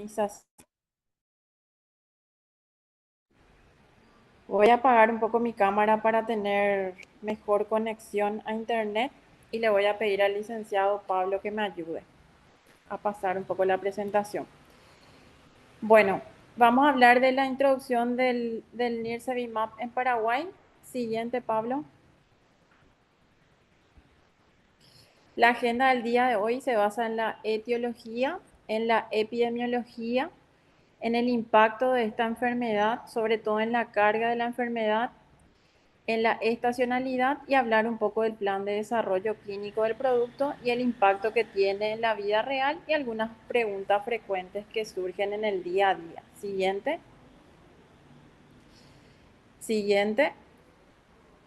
inmunización. Voy a apagar un poco mi cámara para tener mejor conexión a internet y le voy a pedir al licenciado Pablo que me ayude a pasar un poco la presentación. Bueno, vamos a hablar de la introducción del Nirsevimab en Paraguay. Siguiente, Pablo. La agenda del día de hoy se basa en la etiología, en la epidemiología, en el impacto de esta enfermedad, sobre todo en la carga de la enfermedad, en la estacionalidad y hablar un poco del plan de desarrollo clínico del producto y el impacto que tiene en la vida real y algunas preguntas frecuentes que surgen en el día a día. Siguiente. Siguiente.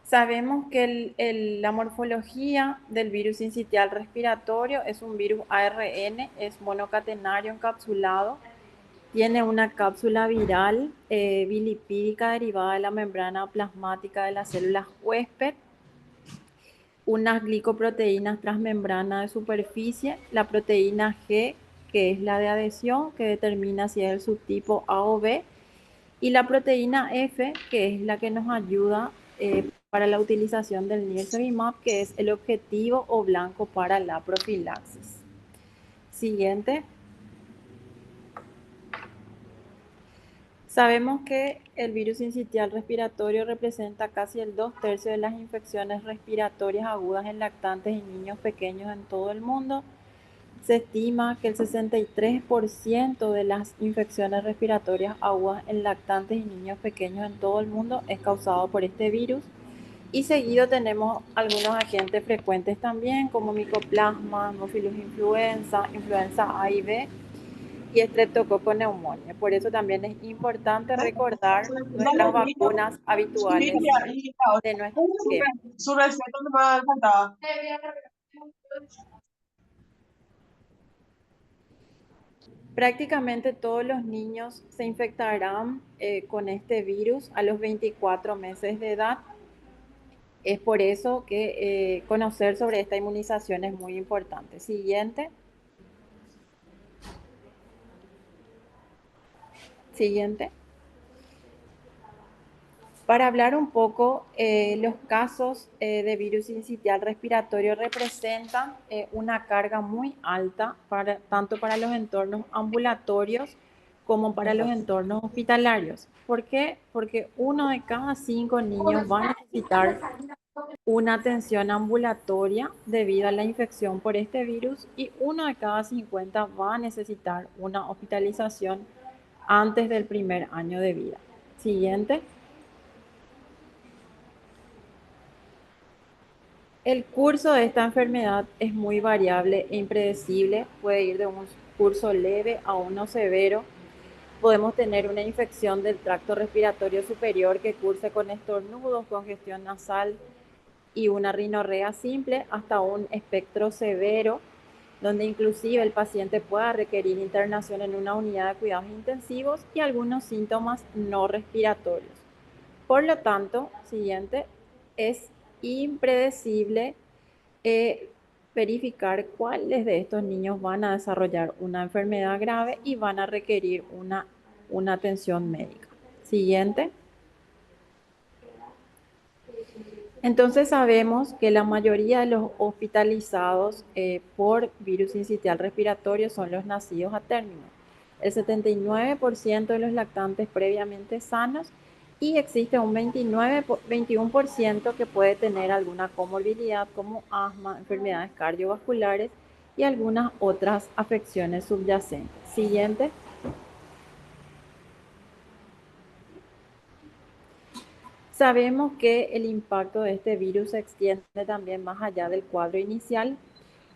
Sabemos que la morfología del virus sincitial respiratorio es un virus ARN, es monocatenario encapsulado, tiene una cápsula viral bilipídica derivada de la membrana plasmática de las células huésped, unas glicoproteínas transmembrana de superficie, la proteína G, que es la de adhesión, que determina si es el subtipo A o B, y la proteína F, que es la que nos ayuda para la utilización del Nirsevimab, que es el objetivo o blanco para la profilaxis. Siguiente. Sabemos que el virus sincitial respiratorio representa casi el 2/3 de las infecciones respiratorias agudas en lactantes y niños pequeños en todo el mundo. Se estima que el 63% de las infecciones respiratorias agudas en lactantes y niños pequeños en todo el mundo es causado por este virus. Y seguido tenemos algunos agentes frecuentes también, como Mycoplasma, Haemophilus influenza, influenza A y B y Streptococcus pneumoniae. Por eso también es importante recordar nuestras vacunas habituales de nuestro esquema. Su receta me faltaba. Prácticamente todos los niños se infectarán con este virus a los 24 meses de edad. Es por eso que conocer sobre esta inmunización es muy importante. Siguiente. Siguiente. Para hablar un poco, los casos de virus sincitial respiratorio representan una carga muy alta tanto para los entornos ambulatorios como para los entornos hospitalarios. ¿Por qué? Porque 1 de cada 5 niños va a necesitar una atención ambulatoria debido a la infección por este virus y 1 de cada 50 va a necesitar una hospitalización antes del primer año de vida. Siguiente. El curso de esta enfermedad es muy variable e impredecible, puede ir de un curso leve a uno severo. Podemos tener una infección del tracto respiratorio superior que curse con estornudos, congestión nasal y una rinorrea simple, hasta un espectro severo, donde inclusive el paciente pueda requerir internación en una unidad de cuidados intensivos y algunos síntomas no respiratorios. Por lo tanto, siguiente, es impredecible verificar cuáles de estos niños van a desarrollar una enfermedad grave y van a requerir una atención médica. Siguiente. Entonces sabemos que la mayoría de los hospitalizados por virus sincitial respiratorio son los nacidos a término. El 79% de los lactantes previamente sanos y existe un 21% que puede tener alguna comorbilidad como asma, enfermedades cardiovasculares y algunas otras afecciones subyacentes. Siguiente. Sabemos que el impacto de este virus se extiende también más allá del cuadro inicial.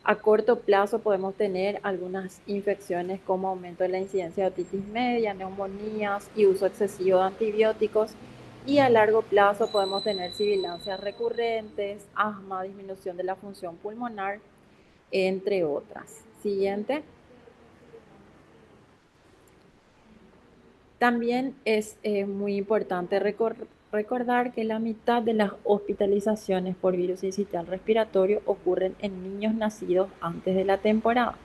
A corto plazo podemos tener algunas infecciones como aumento de la incidencia de otitis media, neumonías y uso excesivo de antibióticos. Y a largo plazo podemos tener sibilancias recurrentes, asma, disminución de la función pulmonar, entre otras. Siguiente. También es muy importante recordar que la mitad de las hospitalizaciones por virus sincitial respiratorio ocurren en niños nacidos antes de la temporada.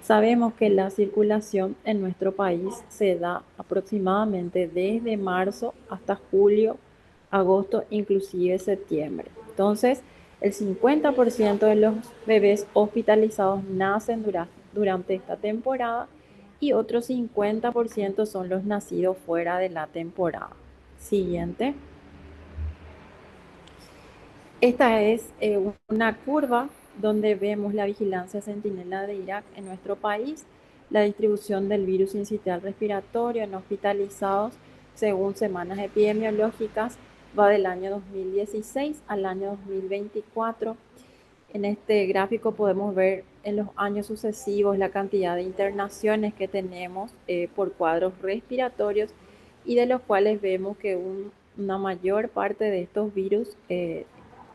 Sabemos que la circulación en nuestro país se da aproximadamente desde marzo hasta julio, agosto, inclusive septiembre. Entonces, el 50% de los bebés hospitalizados nacen durante esta temporada y otro 50% son los nacidos fuera de la temporada. Siguiente. Esta es una curva donde vemos la vigilancia centinela de Irak en nuestro país, la distribución del virus sincitial respiratorio en hospitalizados según semanas epidemiológicas va del año 2016 al año 2024. En este gráfico podemos ver en los años sucesivos la cantidad de internaciones que tenemos por cuadros respiratorios y de los cuales vemos que una mayor parte de estos virus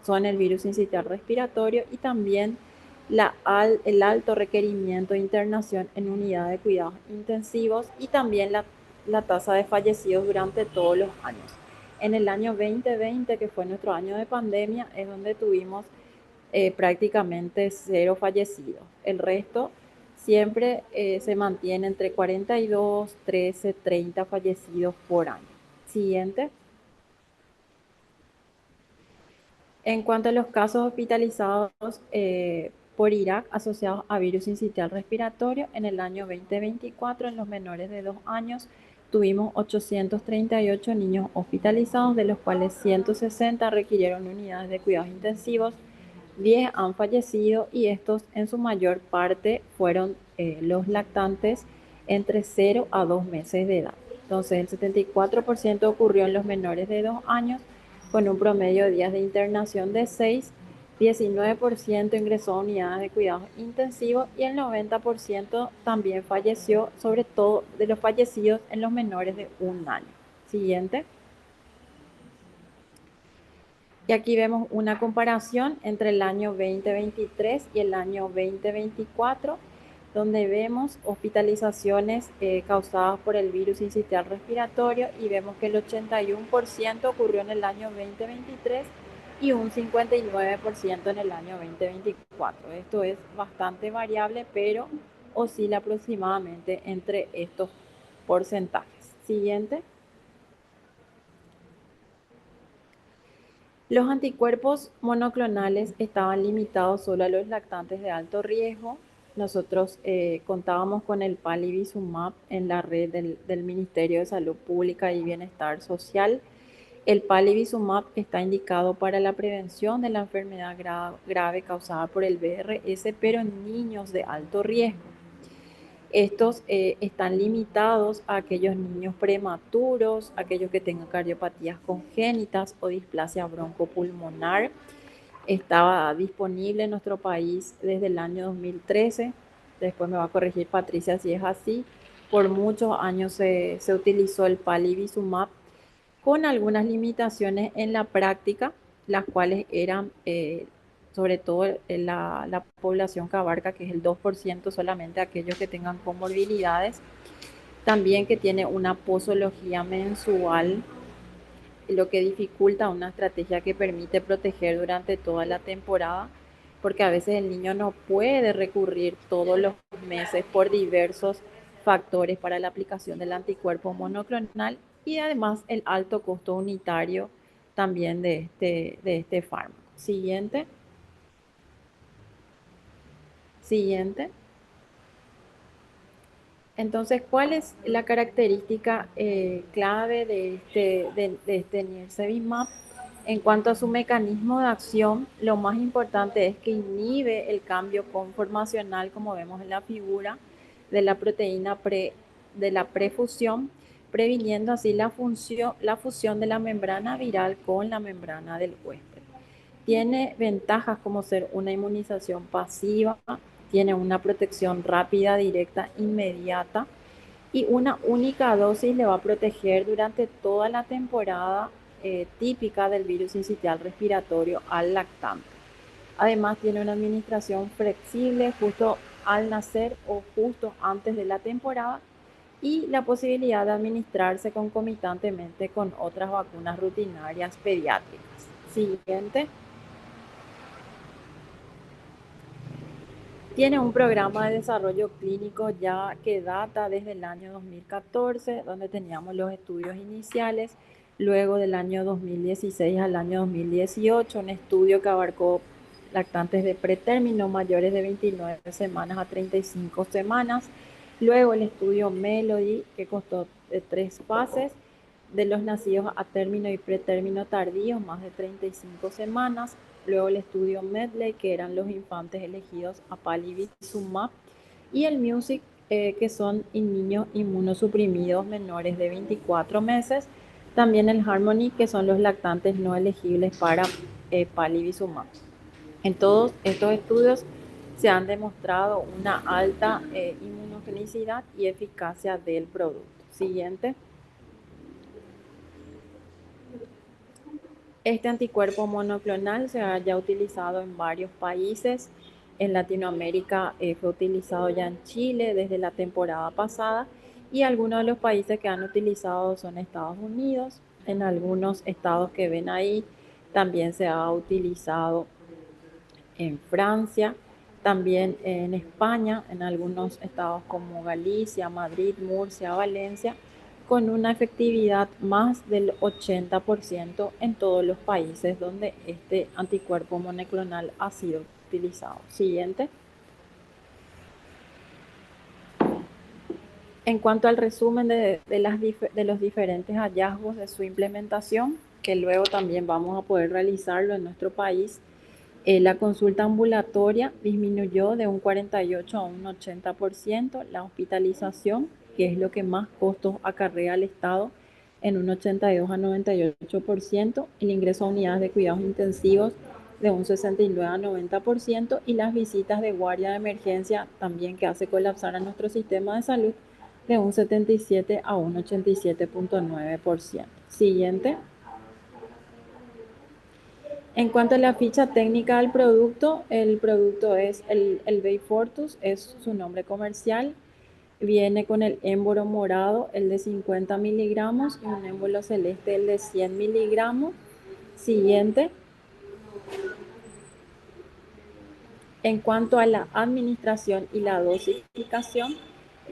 son el virus sincitial respiratorio y también el alto requerimiento de internación en unidad de cuidados intensivos y también la tasa de fallecidos durante todos los años. En el año 2020, que fue nuestro año de pandemia, es donde tuvimos prácticamente cero fallecidos. El resto siempre se mantiene entre 42, 13, 30 fallecidos por año. Siguiente. En cuanto a los casos hospitalizados por Irak asociados a virus sincitial respiratorio, en el año 2024 en los menores de 2 años tuvimos 838 niños hospitalizados, de los cuales 160 requirieron unidades de cuidados intensivos, 10 han fallecido y estos en su mayor parte fueron los lactantes entre 0 a 2 meses de edad. Entonces el 74% ocurrió en los menores de 2 años con un promedio de días de internación de 6, 19% ingresó a unidades de cuidados intensivos y el 90% también falleció, sobre todo de los fallecidos en los menores de 1 año. Siguiente. Y aquí vemos una comparación entre el año 2023 y el año 2024, donde vemos hospitalizaciones causadas por el virus sincitial respiratorio y vemos que el 81% ocurrió en el año 2023 y un 59% en el año 2024. Esto es bastante variable, pero oscila aproximadamente entre estos porcentajes. Siguiente. Los anticuerpos monoclonales estaban limitados solo a los lactantes de alto riesgo. Nosotros contábamos con el Palivizumab en la red del Ministerio de Salud Pública y Bienestar Social. El Palivizumab está indicado para la prevención de la enfermedad grave causada por el VRS, pero en niños de alto riesgo. Estos están limitados a aquellos niños prematuros, aquellos que tengan cardiopatías congénitas o displasia broncopulmonar. Estaba disponible en nuestro país desde el año 2013. Después me va a corregir Patricia si es así. Por muchos años se utilizó el Palivizumab con algunas limitaciones en la práctica, las cuales eran sobre todo la población que abarca, que es el 2% solamente aquellos que tengan comorbilidades, también que tiene una posología mensual, lo que dificulta una estrategia que permite proteger durante toda la temporada, porque a veces el niño no puede recurrir todos los meses por diversos factores para la aplicación del anticuerpo monoclonal y además el alto costo unitario también de este fármaco. Siguiente. Siguiente. Entonces, ¿cuál es la característica clave de este Nirsevimab? En cuanto a su mecanismo de acción, lo más importante es que inhibe el cambio conformacional, como vemos en la figura, de la proteína de la prefusión, previniendo así la fusión de la membrana viral con la membrana del huésped. Tiene ventajas como ser una inmunización pasiva, tiene una protección rápida, directa, inmediata y una única dosis le va a proteger durante toda la temporada típica del virus sincitial respiratorio al lactante. Además tiene una administración flexible justo al nacer o justo antes de la temporada y la posibilidad de administrarse concomitantemente con otras vacunas rutinarias pediátricas. Siguiente. Tiene un programa de desarrollo clínico ya que data desde el año 2014, donde teníamos los estudios iniciales, luego del año 2016 al año 2018, un estudio que abarcó lactantes de pretérmino mayores de 29 semanas a 35 semanas, luego el estudio Melody, que constó de 3 fases, de los nacidos a término y pretérmino tardíos, más de 35 semanas, luego el estudio Medley, que eran los infantes elegidos a palivizumab, y el Music, que son niños inmunosuprimidos menores de 24 meses, también el Harmony, que son los lactantes no elegibles para palivizumab. En todos estos estudios se han demostrado una alta inmunogenicidad y eficacia del producto. Siguiente. Este anticuerpo monoclonal se ha ya utilizado en varios países. En Latinoamérica fue utilizado ya en Chile desde la temporada pasada y algunos de los países que han utilizado son Estados Unidos. En algunos estados que ven ahí también se ha utilizado en Francia, también en España, en algunos estados como Galicia, Madrid, Murcia, Valencia, con una efectividad más del 80% en todos los países donde este anticuerpo monoclonal ha sido utilizado. Siguiente. En cuanto al resumen de los diferentes hallazgos de su implementación, que luego también vamos a poder realizarlo en nuestro país, la consulta ambulatoria disminuyó de un 48 a un 80%, la hospitalización, que es lo que más costos acarrea al Estado, en un 82 a 98%, el ingreso a unidades de cuidados intensivos de un 69 a 90% y las visitas de guardia de emergencia también que hace colapsar a nuestro sistema de salud de un 77 a un 87.9%. Siguiente. En cuanto a la ficha técnica del producto, el producto es el Beyfortus, es su nombre comercial. Viene con el émbolo morado, el de 50 miligramos, y un émbolo celeste, el de 100 miligramos. Siguiente. En cuanto a la administración y la dosificación,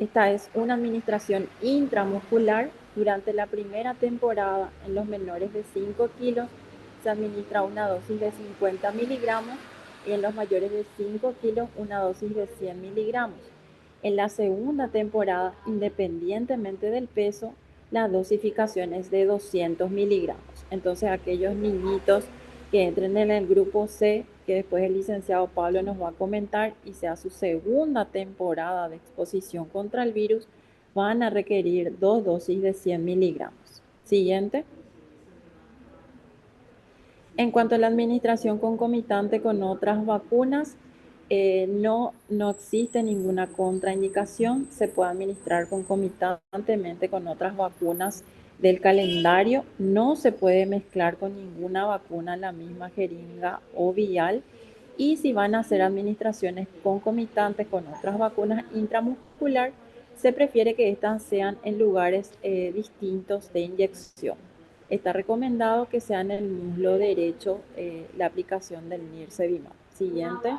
esta es una administración intramuscular. Durante la primera temporada en los menores de 5 kilos se administra una dosis de 50 miligramos y en los mayores de 5 kilos una dosis de 100 miligramos. En la segunda temporada, independientemente del peso, la dosificación es de 200 miligramos. Entonces aquellos niñitos que entren en el grupo C, que después el licenciado Pablo nos va a comentar, y sea su segunda temporada de exposición contra el virus, van a requerir 2 dosis de 100 miligramos. Siguiente. En cuanto a la administración concomitante con otras vacunas, no existe ninguna contraindicación. Se puede administrar concomitantemente con otras vacunas del calendario. No se puede mezclar con ninguna vacuna la misma jeringa o vial. Y si van a hacer administraciones concomitantes con otras vacunas intramuscular, se prefiere que estas sean en lugares distintos de inyección. Está recomendado que sea en el muslo derecho la aplicación del Nirsevimab. Siguiente.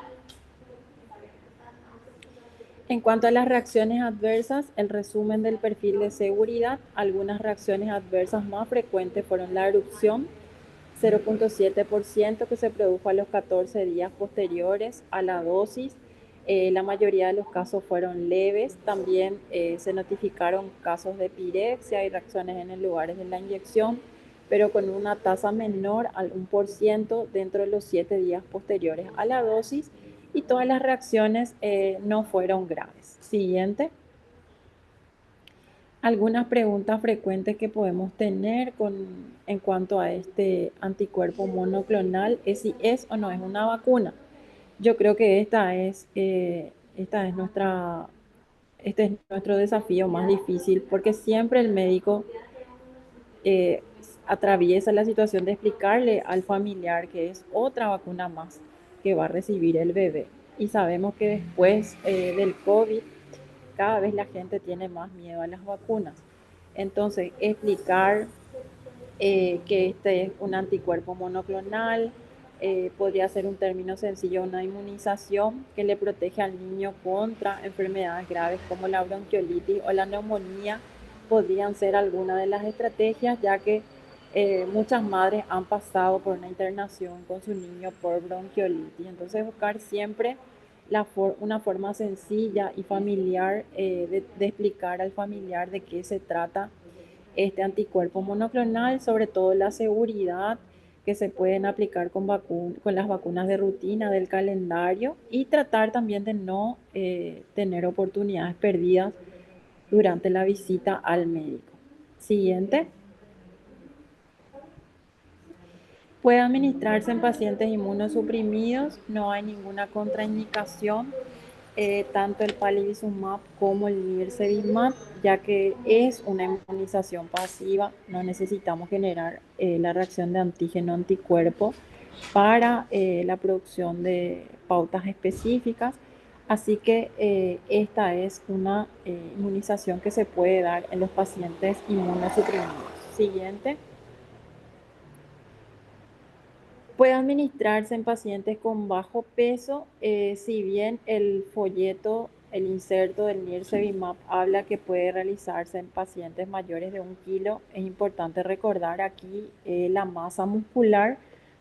En cuanto a las reacciones adversas, el resumen del perfil de seguridad, algunas reacciones adversas más frecuentes fueron la erupción, 0.7% que se produjo a los 14 días posteriores a la dosis. La mayoría de los casos fueron leves. También se notificaron casos de pirexia y reacciones en los lugares de la inyección, pero con una tasa menor al 1% dentro de los 7 días posteriores a la dosis, y todas las reacciones no fueron graves. Siguiente. Algunas preguntas frecuentes que podemos tener en cuanto a este anticuerpo monoclonal es si es o no es una vacuna. Yo creo que este es nuestro desafío más difícil, porque siempre el médico eh, atraviesa la situación de explicarle al familiar que es otra vacuna más que va a recibir el bebé. Y sabemos que después del COVID, cada vez la gente tiene más miedo a las vacunas. Entonces, explicar que este es un anticuerpo monoclonal, podría ser un término sencillo, una inmunización que le protege al niño contra enfermedades graves como la bronquiolitis o la neumonía. Podrían ser algunas de las estrategias, ya que muchas madres han pasado por una internación con su niño por bronquiolitis. Entonces, buscar siempre una forma sencilla y familiar de explicar al familiar de qué se trata este anticuerpo monoclonal, sobre todo la seguridad que se pueden aplicar con las vacunas de rutina del calendario, y tratar también de no tener oportunidades perdidas durante la visita al médico. Siguiente. Puede administrarse en pacientes inmunosuprimidos, no hay ninguna contraindicación, tanto el palivizumab como el nirsevimab, ya que es una inmunización pasiva, no necesitamos generar la reacción de antígeno-anticuerpo para la producción de pautas específicas. Así que esta es una inmunización que se puede dar en los pacientes inmunosuprimidos. Siguiente. Puede administrarse en pacientes con bajo peso, si bien el folleto, el inserto del Nirsevimab habla que puede realizarse en pacientes mayores de 1 kilo. Es importante recordar aquí la masa muscular,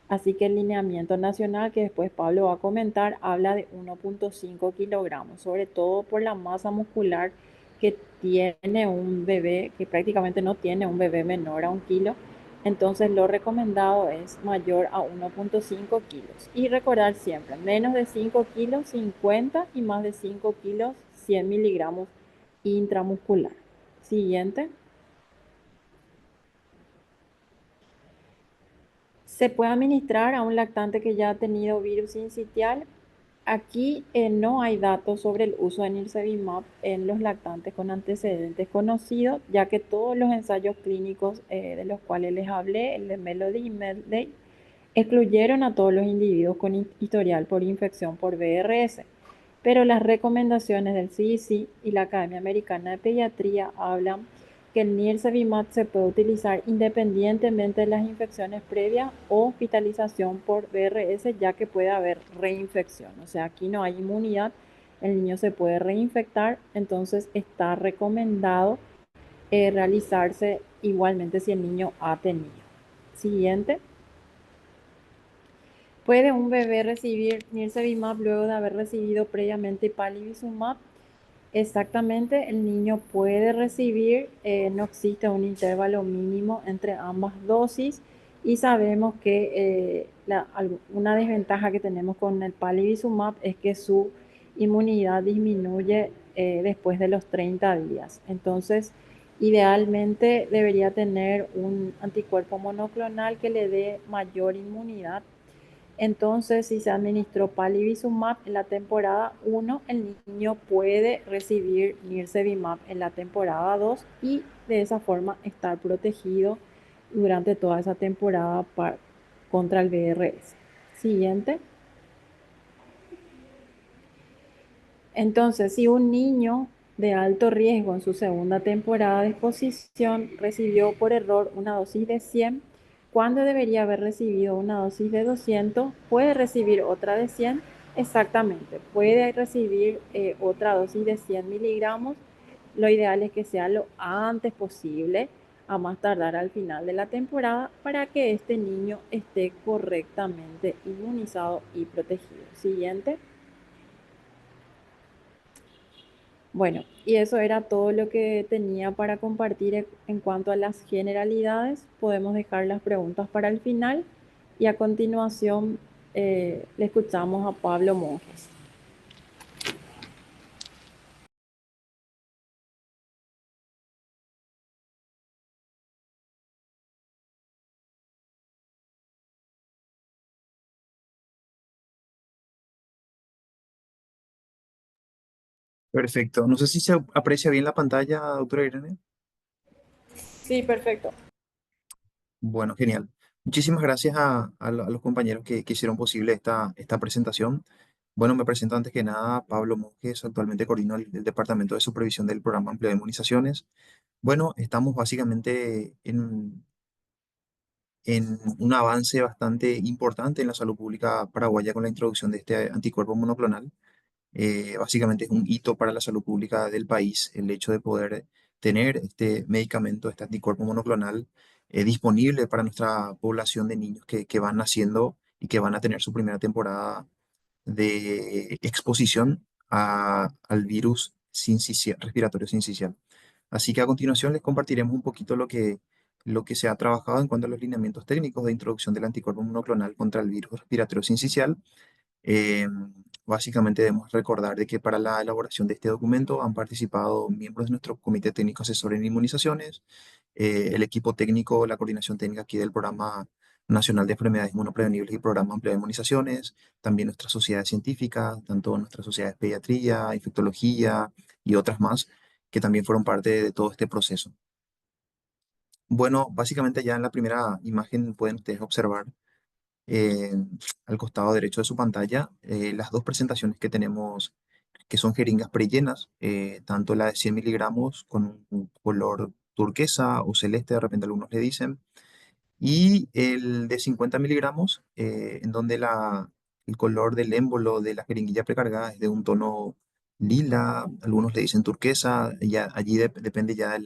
así que el lineamiento nacional, que después Pablo va a comentar, habla de 1,5 kilogramos, sobre todo por la masa muscular que tiene un bebé, que prácticamente no tiene un bebé menor a 1 kilo. Entonces lo recomendado es mayor a 1,5 kilos. Y recordar siempre, menos de 5 kilos 50 y más de 5 kilos 100 miligramos intramuscular. Siguiente. Se puede administrar a un lactante que ya ha tenido virus sincitial. Aquí no hay datos sobre el uso de nirsevimab en los lactantes con antecedentes conocidos, ya que todos los ensayos clínicos de los cuales les hablé, el de Melody y Medley, excluyeron a todos los individuos con historial por infección por VRS, pero las recomendaciones del CDC y la Academia Americana de Pediatría hablan que el nirsevimab se puede utilizar independientemente de las infecciones previas o hospitalización por VRS, ya que puede haber reinfección. O sea, aquí no hay inmunidad, el niño se puede reinfectar, entonces está recomendado realizarse igualmente si el niño ha tenido. Siguiente. ¿Puede un bebé recibir nirsevimab luego de haber recibido previamente palivizumab? Exactamente, el niño puede recibir, no existe un intervalo mínimo entre ambas dosis, y sabemos que una desventaja que tenemos con el palivizumab es que su inmunidad disminuye después de los 30 días. Entonces, idealmente debería tener un anticuerpo monoclonal que le dé mayor inmunidad. Entonces, si se administró palivizumab en la temporada 1, el niño puede recibir nirsevimab en la temporada 2 y de esa forma estar protegido durante toda esa temporada contra el VRS. Siguiente. Entonces, si un niño de alto riesgo en su segunda temporada de exposición recibió por error una dosis de 100, cuando debería haber recibido una dosis de 200, puede recibir otra de 100. Exactamente, puede recibir otra dosis de 100 miligramos. Lo ideal es que sea lo antes posible, a más tardar al final de la temporada, para que este niño esté correctamente inmunizado y protegido. Siguiente. Bueno, y eso era todo lo que tenía para compartir en cuanto a las generalidades. Podemos dejar las preguntas para el final y a continuación le escuchamos a Pablo Monjes. Perfecto. No sé si se aprecia bien la pantalla, doctora Irene. Sí, perfecto. Bueno, genial. Muchísimas gracias a los compañeros que hicieron posible esta presentación. Bueno, me presento antes que nada Pablo Monjes, actualmente coordino el Departamento de Supervisión del Programa Amplio de Inmunizaciones. Bueno, estamos básicamente en un avance bastante importante en la salud pública paraguaya con la introducción de este anticuerpo monoclonal. Básicamente es un hito para la salud pública del país el hecho de poder tener este medicamento, este anticuerpo monoclonal, disponible para nuestra población de niños que van naciendo y que van a tener su primera temporada de exposición al virus respiratorio sincicial. Así que a continuación les compartiremos un poquito lo que se ha trabajado en cuanto a los lineamientos técnicos de introducción del anticuerpo monoclonal contra el virus respiratorio sincicial. eh, Básicamente debemos recordar de que para la elaboración de este documento han participado miembros de nuestro Comité Técnico Asesor en Inmunizaciones, el equipo técnico, la coordinación técnica aquí del Programa Nacional de Enfermedades Inmunoprevenibles y Programa Amplio de Inmunizaciones, también nuestras sociedades científicas, tanto nuestras sociedades de pediatría, infectología y otras más, que también fueron parte de todo este proceso. Bueno, básicamente ya en la primera imagen pueden ustedes observar eh, al costado derecho de su pantalla las dos presentaciones que tenemos, que son jeringas prellenas, tanto la de 100 miligramos con un color turquesa o celeste, de repente algunos le dicen, y el de 50 miligramos, en donde el color del émbolo de la jeringuilla precargada es de un tono lila, algunos le dicen turquesa, ya, allí depende ya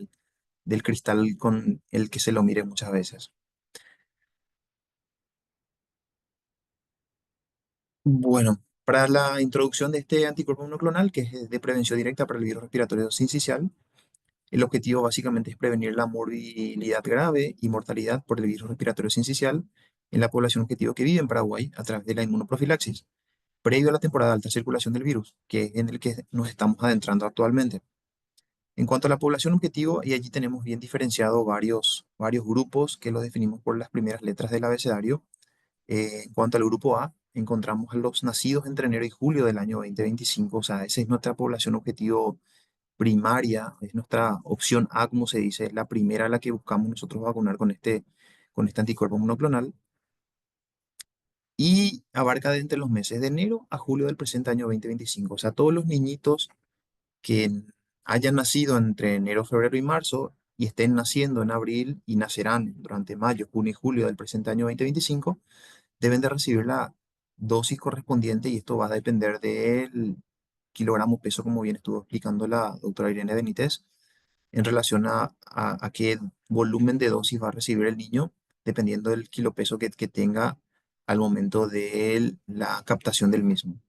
del cristal con el que se lo mire muchas veces. Bueno, para la introducción de este anticuerpo monoclonal, que es de prevención directa para el virus respiratorio sincicial, el objetivo básicamente es prevenir la morbilidad grave y mortalidad por el virus respiratorio sincicial en la población objetivo que vive en Paraguay a través de la inmunoprofilaxis, previo a la temporada de alta circulación del virus, que es en el que nos estamos adentrando actualmente. En cuanto a la población objetivo, y allí tenemos bien diferenciado varios grupos que los definimos por las primeras letras del abecedario. En cuanto al grupo A, encontramos a los nacidos entre enero y julio del año 2025, o sea, esa es nuestra población objetivo primaria, es nuestra opción A, como se dice, es la primera a la que buscamos nosotros vacunar con este anticuerpo monoclonal, y abarca de entre los meses de enero a julio del presente año 2025, o sea, todos los niñitos que hayan nacido entre enero, febrero y marzo y estén naciendo en abril y nacerán durante mayo, junio y julio del presente año 2025 deben de recibir la dosis correspondiente y esto va a depender del kilogramo peso, como bien estuvo explicando la doctora Irene Benítez, en relación a qué volumen de dosis va a recibir el niño, dependiendo del kilopeso que tenga al momento de la captación del mismo.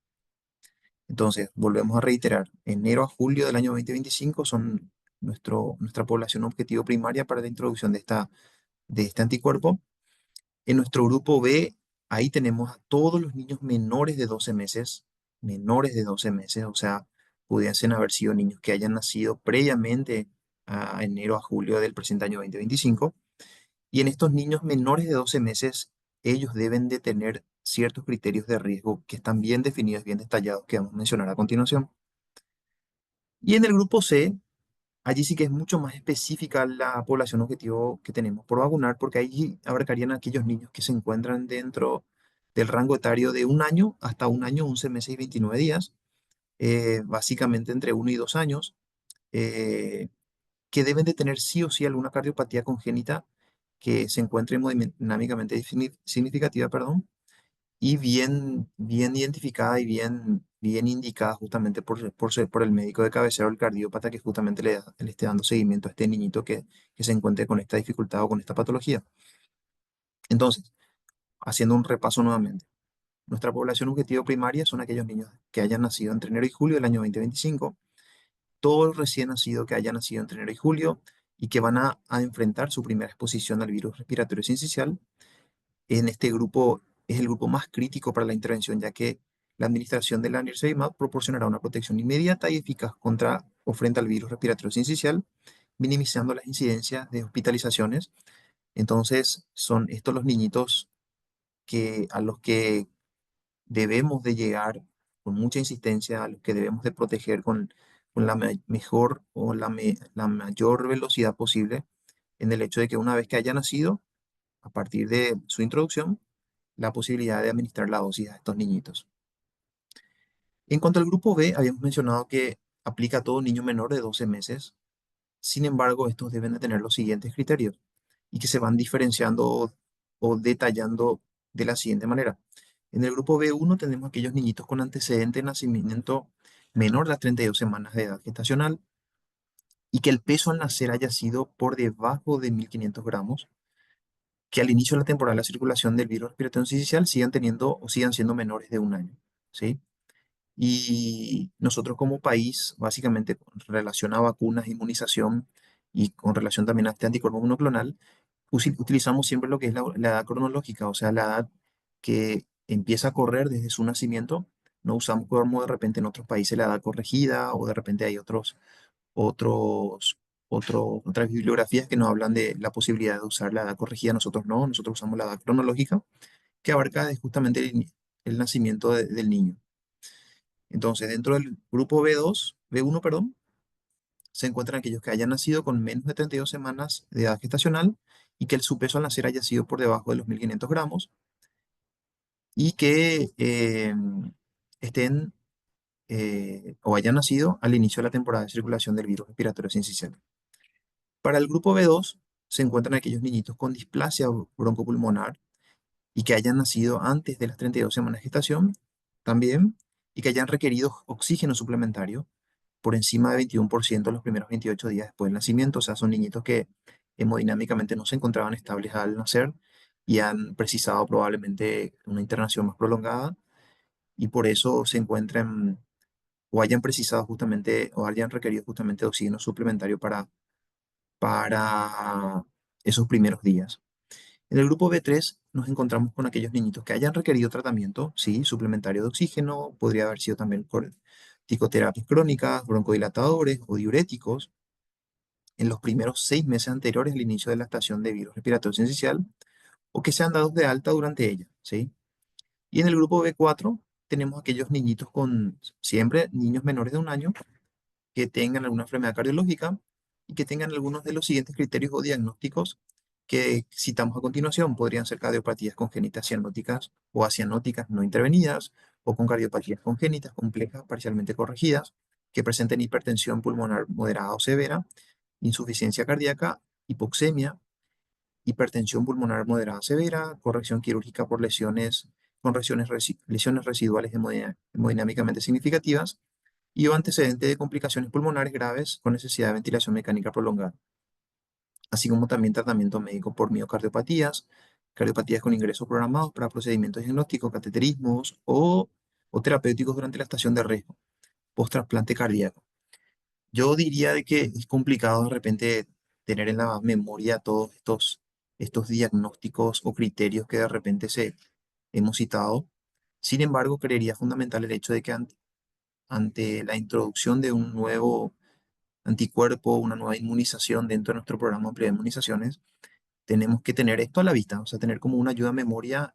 Entonces, volvemos a reiterar, enero a julio del año 2025 son nuestra población objetivo primaria para la introducción de este anticuerpo. En nuestro grupo B, ahí tenemos a todos los niños menores de 12 meses, o sea, pudiesen haber sido niños que hayan nacido previamente a enero a julio del presente año 2025. Y en estos niños menores de 12 meses, ellos deben de tener ciertos criterios de riesgo que están bien definidos, bien detallados, que vamos a mencionar a continuación. Y en el grupo C, allí sí que es mucho más específica la población objetivo que tenemos por vacunar, porque allí abarcarían a aquellos niños que se encuentran dentro del rango etario de un año hasta un año, 11 meses y 29 días, básicamente entre 1 y 2 años, eh, que deben de tener sí o sí alguna cardiopatía congénita que se encuentre hemodinámicamente significativa, perdón, y bien identificada y bien indicada justamente por el médico de cabecera o el cardiópata que justamente le esté dando seguimiento a este niñito que se encuentre con esta dificultad o con esta patología. Entonces, haciendo un repaso nuevamente, nuestra población objetivo primaria son aquellos niños que hayan nacido entre enero y julio del año 2025, todos recién nacidos que hayan nacido entre enero y julio y que van a enfrentar su primera exposición al virus respiratorio sincicial. En este grupo es el grupo más crítico para la intervención, ya que la administración de la nirsevimab proporcionará una protección inmediata y eficaz contra o frente al virus respiratorio sincicial, minimizando las incidencias de hospitalizaciones. Entonces, son estos los niñitos a los que debemos de llegar con mucha insistencia, a los que debemos de proteger con la mejor o la mayor velocidad posible, en el hecho de que una vez que haya nacido, a partir de su introducción, la posibilidad de administrar la dosis a estos niñitos. En cuanto al grupo B, habíamos mencionado que aplica a todo niño menor de 12 meses. Sin embargo, estos deben de tener los siguientes criterios y que se van diferenciando o detallando de la siguiente manera. En el grupo B1 tenemos aquellos niñitos con antecedente de nacimiento menor de las 32 semanas de edad gestacional y que el peso al nacer haya sido por debajo de 1.500 gramos, que al inicio de la temporada de la circulación del virus respiratorio sincicial sigan teniendo o sigan siendo menores de un año, ¿sí? Y nosotros como país, básicamente con relación a vacunas, inmunización y con relación también a este anticuerpo monoclonal, utilizamos siempre lo que es la edad cronológica, o sea, la edad que empieza a correr desde su nacimiento. No usamos como de repente en otros países la edad corregida o de repente hay otros, otras bibliografías que nos hablan de la posibilidad de usar la edad corregida. Nosotros no, nosotros usamos la edad cronológica que abarca justamente el nacimiento del niño. Entonces, dentro del grupo B2, B1, perdón, se encuentran aquellos que hayan nacido con menos de 32 semanas de edad gestacional y que su peso al nacer haya sido por debajo de los 1.500 gramos y que estén o hayan nacido al inicio de la temporada de circulación del virus respiratorio sincicial. Para el grupo B2 se encuentran aquellos niñitos con displasia broncopulmonar y que hayan nacido antes de las 32 semanas de gestación también y que hayan requerido oxígeno suplementario por encima de 21% los primeros 28 días después del nacimiento. O sea, son niñitos que hemodinámicamente no se encontraban estables al nacer y han precisado probablemente una internación más prolongada y por eso se encuentran o hayan precisado justamente o hayan requerido justamente oxígeno suplementario para esos primeros días. En el grupo B3 nos encontramos con aquellos niñitos que hayan requerido tratamiento, sí, suplementario de oxígeno, podría haber sido también corticoterapias crónicas, broncodilatadores o diuréticos en los primeros 6 meses anteriores al inicio de la estación de virus respiratorio sincicial o que sean dados de alta durante ella, ¿sí? Y en el grupo B4 tenemos aquellos niñitos con, siempre niños menores de un año, que tengan alguna enfermedad cardiológica y que tengan algunos de los siguientes criterios o diagnósticos que citamos a continuación. Podrían ser cardiopatías congénitas cianóticas o acianóticas no intervenidas o con cardiopatías congénitas complejas parcialmente corregidas que presenten hipertensión pulmonar moderada o severa, insuficiencia cardíaca, hipoxemia, hipertensión pulmonar moderada severa, corrección quirúrgica por lesiones con lesiones residuales hemodinámicamente significativas y o antecedente de complicaciones pulmonares graves con necesidad de ventilación mecánica prolongada, así como también tratamiento médico por miocardiopatías, cardiopatías con ingresos programados para procedimientos diagnósticos, cateterismos o terapéuticos durante la estación de riesgo, post-trasplante cardíaco. Yo diría de que es complicado de repente tener en la memoria todos estos diagnósticos o criterios que de repente hemos citado. Sin embargo, creería fundamental el hecho de que ante la introducción de un nuevo anticuerpo, una nueva inmunización dentro de nuestro programa amplio de inmunizaciones, tenemos que tener esto a la vista, o sea, tener como una ayuda a memoria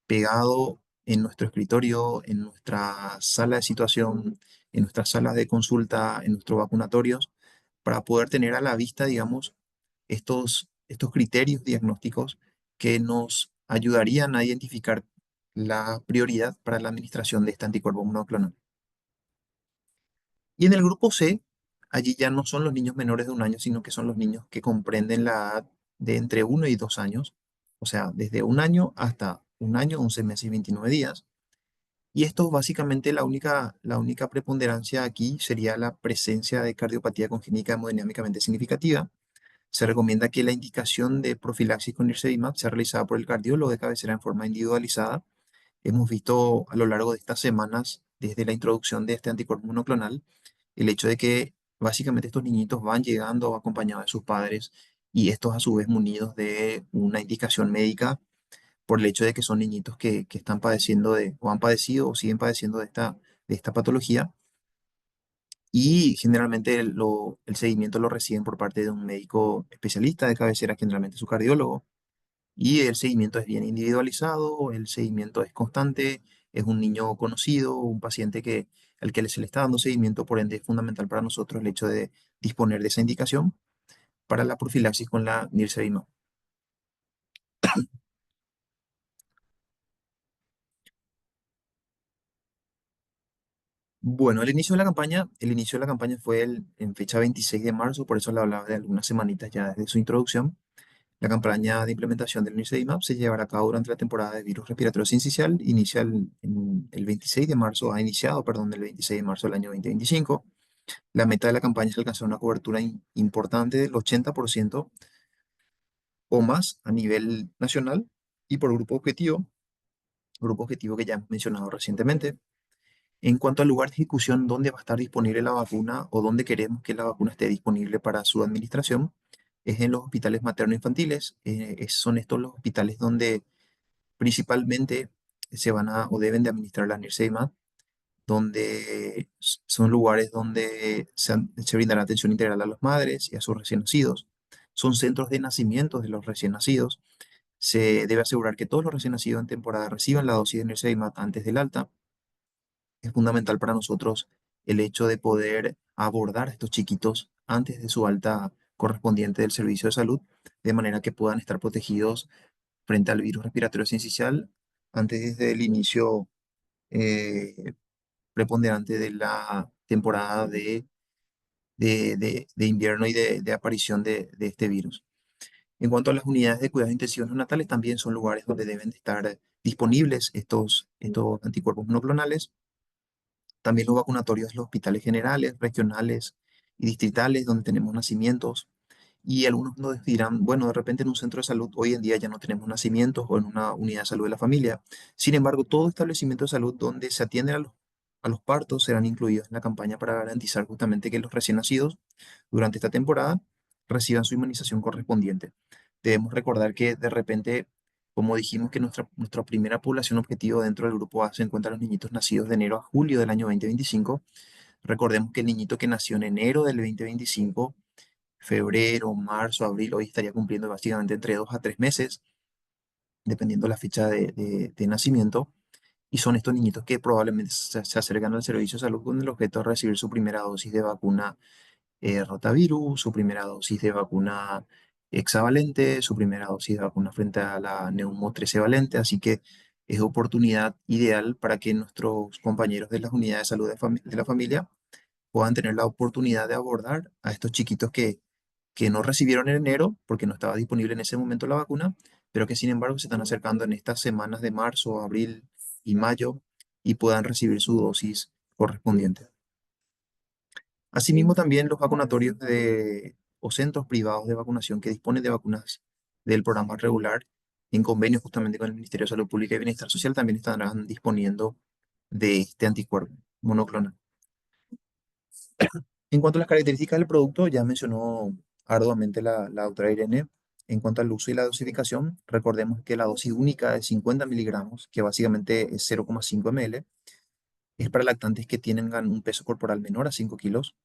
pegado en nuestro escritorio, en nuestra sala de situación, en nuestras salas de consulta, en nuestros vacunatorios, para poder tener a la vista, digamos, estos criterios diagnósticos que nos ayudarían a identificar la prioridad para la administración de este anticuerpo monoclonal. Y en el grupo C, allí ya no son los niños menores de un año, sino que son los niños que comprenden la edad de entre 1 y 2 años, o sea, desde un año hasta un año, 11 meses y 29 días. Y esto básicamente la única preponderancia aquí sería la presencia de cardiopatía congénita hemodinámicamente significativa. Se recomienda que la indicación de profilaxis con nirsevimab sea realizada por el cardiólogo de cabecera en forma individualizada. Hemos visto a lo largo de estas semanas, desde la introducción de este anticuerpo monoclonal, el hecho de que básicamente estos niñitos van llegando acompañados de sus padres y estos a su vez munidos de una indicación médica por el hecho de que son niñitos que están padeciendo o han padecido o siguen padeciendo de esta patología y generalmente el seguimiento lo reciben por parte de un médico especialista de cabecera, generalmente su cardiólogo, y el seguimiento es bien individualizado, el seguimiento es constante, es un niño conocido, un paciente al que se le está dando seguimiento, por ende es fundamental para nosotros el hecho de disponer de esa indicación para la profilaxis con la nirsevimab. Bueno, el inicio de la campaña fue en fecha 26 de marzo, por eso le hablaba de algunas semanitas ya desde su introducción. La campaña de implementación del NIRSEIMAP se llevará a cabo durante la temporada de virus respiratorio sincicial. Inicia el 26 de marzo, ha iniciado, perdón, el 26 de marzo del año 2025. La meta de la campaña es alcanzar una cobertura importante del 80% o más a nivel nacional y por grupo objetivo que ya hemos mencionado recientemente. En cuanto al lugar de ejecución, ¿dónde va a estar disponible la vacuna o dónde queremos que la vacuna esté disponible para su administración? Es en los hospitales materno-infantiles. Son estos los hospitales donde principalmente se van a o deben de administrar la NIRSEIMA, donde son lugares donde se brindará atención integral a las madres y a sus recién nacidos. Son centros de nacimiento de los recién nacidos. Se debe asegurar que todos los recién nacidos en temporada reciban la dosis de NIRSEIMA antes del alta. Es fundamental para nosotros el hecho de poder abordar a estos chiquitos antes de su alta correspondiente del servicio de salud, de manera que puedan estar protegidos frente al virus respiratorio sincicial antes del inicio eh, preponderante de la temporada de invierno y de aparición de este virus. En cuanto a las unidades de cuidados intensivos neonatales, también son lugares donde deben de estar disponibles estos anticuerpos monoclonales. También los vacunatorios, los hospitales generales, regionales y distritales, donde tenemos nacimientos. Y algunos nos dirán, bueno, de repente en un centro de salud hoy en día ya no tenemos nacimientos o en una unidad de salud de la familia. Sin embargo, todo establecimiento de salud donde se atienden a los partos serán incluidos en la campaña para garantizar justamente que los recién nacidos durante esta temporada reciban su inmunización correspondiente. Debemos recordar que de repente, como dijimos que nuestra primera población objetivo dentro del grupo A se encuentra los niñitos nacidos de enero a julio del año 2025. Recordemos que el niñito que nació en enero del 2025, febrero, marzo, abril, hoy estaría cumpliendo básicamente entre 2 a 3 meses, dependiendo la fecha de nacimiento. Y son estos niñitos que probablemente se acercan al servicio de salud con el objeto de recibir su primera dosis de vacuna rotavirus, su primera dosis de vacuna hexavalente, su primera dosis de vacuna frente a la neumo 13 valente. Así que es oportunidad ideal para que nuestros compañeros de las unidades de salud de la familia puedan tener la oportunidad de abordar a estos chiquitos que no recibieron en enero porque no estaba disponible en ese momento la vacuna, pero que sin embargo se están acercando en estas semanas de marzo, abril y mayo y puedan recibir su dosis correspondiente. Asimismo, también los vacunatorios o centros privados de vacunación que disponen de vacunas del programa regular en convenio justamente con el Ministerio de Salud Pública y Bienestar Social también estarán disponiendo de este anticuerpo monoclonal. En cuanto a las características del producto, ya mencionó arduamente la doctora Irene. En cuanto al uso y la dosificación, recordemos que la dosis única de 50 miligramos, que básicamente es 0,5 ml, es para lactantes que tengan un peso corporal menor a 5 kilos.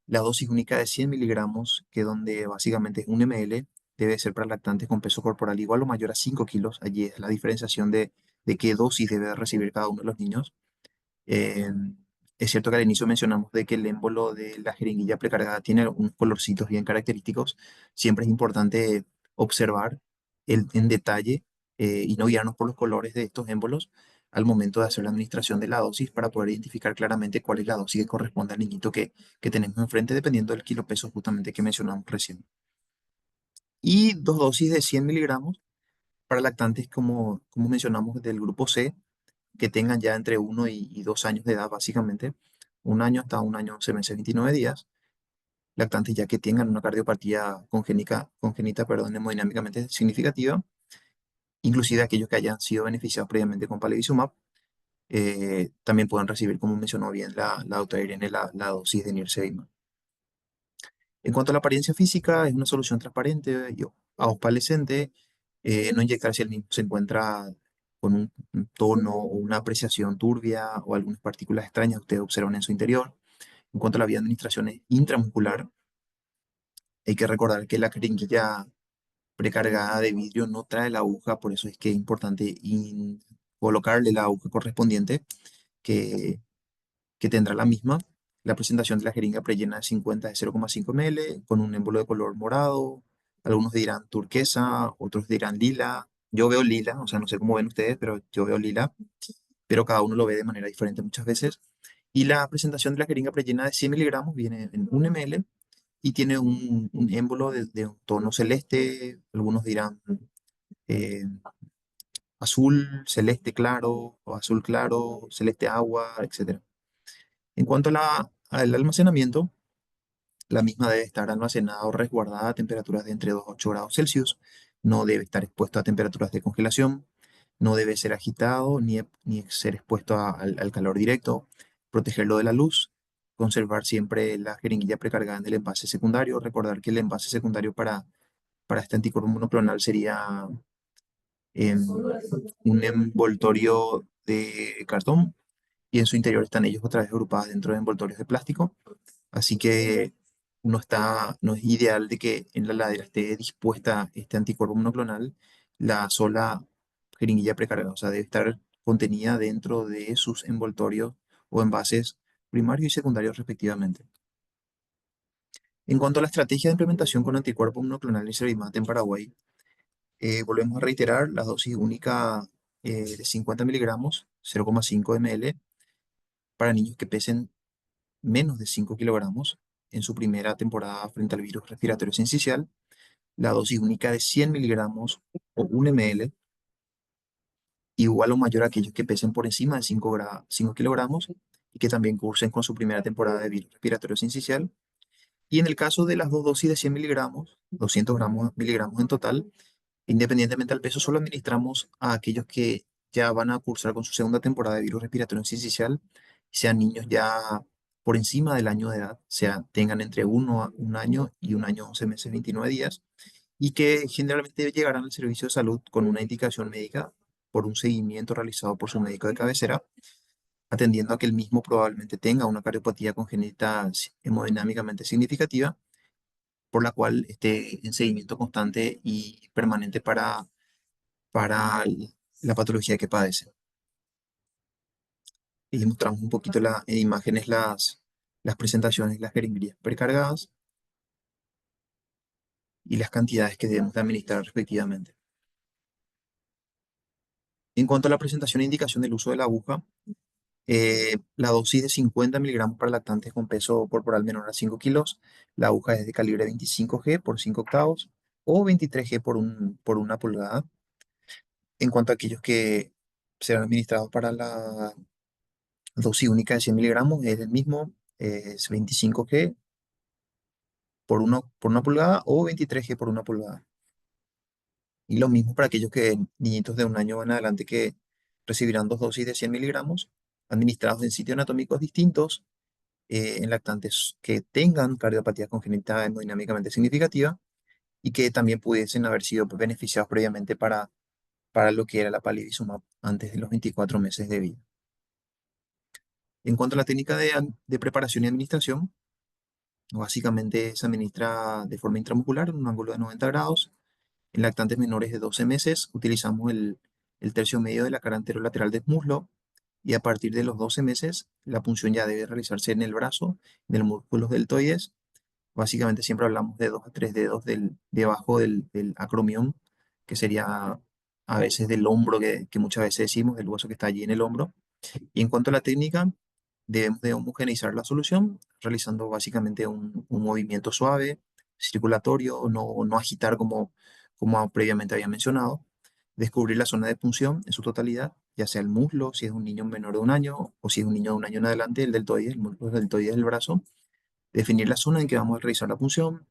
La dosis única de 100 miligramos, que donde básicamente es 1 ml, debe ser para lactantes con peso corporal igual o mayor a 5 kilos. Allí es la diferenciación de qué dosis debe recibir cada uno de los niños. Eh, es cierto que al inicio mencionamos de que el émbolo de la jeringuilla precargada tiene unos colorcitos bien característicos. Siempre es importante observar en detalle y no guiarnos por los colores de estos émbolos al momento de hacer la administración de la dosis para poder identificar claramente cuál es la dosis que corresponde al niñito que tenemos enfrente dependiendo del kilopeso justamente que mencionamos recién. Y dos dosis de 100 miligramos para lactantes como mencionamos del grupo C que tengan ya entre 1 y 2 años de edad, básicamente, 1 año hasta 1 año, 11 meses, 29 días, lactantes ya que tengan una cardiopatía congénita, perdón, hemodinámicamente significativa, inclusive aquellos que hayan sido beneficiados previamente con palivizumab, también pueden recibir, como mencionó bien la doctora Irene, la dosis de Nirsevimab. En cuanto a la apariencia física, es una solución transparente y opalescente. No inyectar si el niño se encuentra con un tono o una apreciación turbia o algunas partículas extrañas que ustedes observan en su interior. En cuanto a la vía de administración es intramuscular, hay que recordar que la jeringuilla precargada de vidrio no trae la aguja, por eso es que es importante colocarle la aguja correspondiente que tendrá la misma. La presentación de la jeringa prellena de 50 de 0,5 ml con un émbolo de color morado. Algunos dirán turquesa, otros dirán lila. Yo veo lila, o sea, no sé cómo ven ustedes, pero yo veo lila, pero cada uno lo ve de manera diferente muchas veces. Y la presentación de la jeringa prellena de 100 miligramos viene en 1 ml y tiene un émbolo de un tono celeste, algunos dirán eh, azul, celeste claro, o azul claro, celeste agua, etcétera. En cuanto al almacenamiento, la misma debe estar almacenada o resguardada a temperaturas de entre 2 a 8 grados Celsius. No debe estar expuesto a temperaturas de congelación. No debe ser agitado ni ser expuesto al calor directo. Protegerlo de la luz. Conservar siempre la jeringuilla precargada en el envase secundario. Recordar que el envase secundario para este anticuerpo monoclonal sería un envoltorio de cartón y en su interior están ellos otra vez agrupados dentro de envoltorios de plástico. Así que no es ideal de que en la ladera esté dispuesta este anticuerpo monoclonal la sola jeringuilla precargada. O sea, debe estar contenida dentro de sus envoltorios o envases primarios y secundarios respectivamente. En cuanto a la estrategia de implementación con anticuerpo monoclonal y Serdimate en Paraguay, volvemos a reiterar la dosis única de 50 miligramos, 0,5 ml, para niños que pesen menos de 5 kilogramos en su primera temporada frente al virus respiratorio sincicial, la dosis única de 100 miligramos o 1 ml, igual o mayor a aquellos que pesen por encima de 5 kilogramos y que también cursen con su primera temporada de virus respiratorio sincicial. Y en el caso de las dos dosis de 100 miligramos, 200 miligramos en total, independientemente del peso, solo administramos a aquellos que ya van a cursar con su segunda temporada de virus respiratorio sincicial, sean niños ya por encima del año de edad, sea, tengan entre un año y 1 año, 11 meses, 29 días, y que generalmente llegarán al servicio de salud con una indicación médica por un seguimiento realizado por su médico de cabecera, atendiendo a que el mismo probablemente tenga una cardiopatía congénita hemodinámicamente significativa, por la cual esté en seguimiento constante y permanente para la patología que padece. Y mostramos un poquito en imágenes las presentaciones, las jeringuillas precargadas y las cantidades que debemos de administrar respectivamente. En cuanto a la presentación e indicación del uso de la aguja, la dosis de 50 miligramos para lactantes con peso corporal menor a 5 kilos, la aguja es de calibre 25G por 5 octavos o 23G por 1 pulgada. En cuanto a aquellos que serán administrados para la dosis única de 100 miligramos, es el mismo, es 25G por 1 pulgada o 23G por 1 pulgada. Y lo mismo para aquellos niñitos de 1 año en adelante que recibirán dos dosis de 100 miligramos administrados en sitios anatómicos distintos en lactantes que tengan cardiopatía congénita hemodinámicamente significativa y que también pudiesen haber sido beneficiados previamente para lo que era la palivizumab antes de los 24 meses de vida. En cuanto a la técnica de preparación y administración, básicamente se administra de forma intramuscular en un ángulo de 90 grados. En lactantes menores de 12 meses utilizamos el tercio medio de la cara anterolateral del muslo y a partir de los 12 meses la punción ya debe realizarse en el brazo, en el músculo deltoides. Básicamente siempre hablamos de 2 a 3 dedos debajo del acromión, que sería a veces del hombro, que muchas veces decimos, el hueso que está allí en el hombro. Y en cuanto a la técnica, debemos de homogeneizar la solución realizando básicamente un movimiento suave, circulatorio, no agitar como previamente había mencionado. Descubrir la zona de punción en su totalidad, ya sea el muslo, si es un niño menor de 1 año, o si es un niño de 1 año en adelante, el deltoide, el muslo deltoide del brazo. Definir la zona en que vamos a realizar la punción,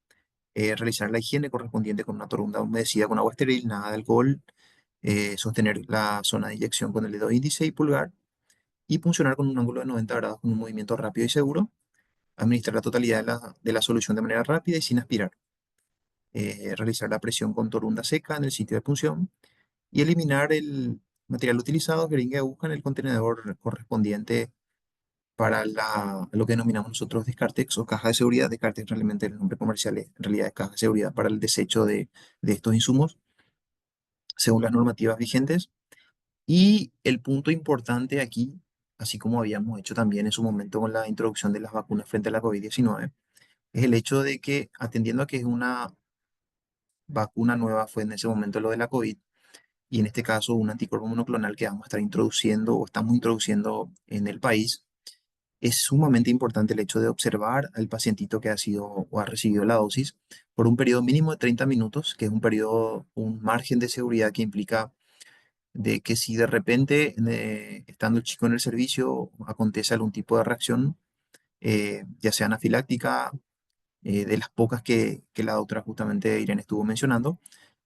realizar la higiene correspondiente con una torunda humedecida con agua estéril, nada de alcohol, sostener la zona de inyección con el dedo índice y pulgar y puncionar con un ángulo de 90 grados con un movimiento rápido y seguro, administrar la totalidad de la solución de manera rápida y sin aspirar, realizar la presión con torunda seca en el sitio de punción y eliminar el material utilizado, jeringa y aguja en el contenedor correspondiente para lo que denominamos nosotros Descartex o caja de seguridad. Descartex realmente el nombre comercial es, en realidad es caja de seguridad para el desecho de estos insumos según las normativas vigentes. Y el punto importante aquí, así como habíamos hecho también en su momento con la introducción de las vacunas frente a la COVID-19, es el hecho de que atendiendo a que es una vacuna nueva, fue en ese momento lo de la COVID, y en este caso un anticuerpo monoclonal que vamos a estar introduciendo o estamos introduciendo en el país, Es sumamente importante el hecho de observar al pacientito que ha sido o ha recibido la dosis por un periodo mínimo de 30 minutos, que es un periodo, un margen de seguridad que implica de que si de repente, estando el chico en el servicio, acontece algún tipo de reacción, ya sea anafiláctica, de las pocas que la doctora justamente Irene estuvo mencionando,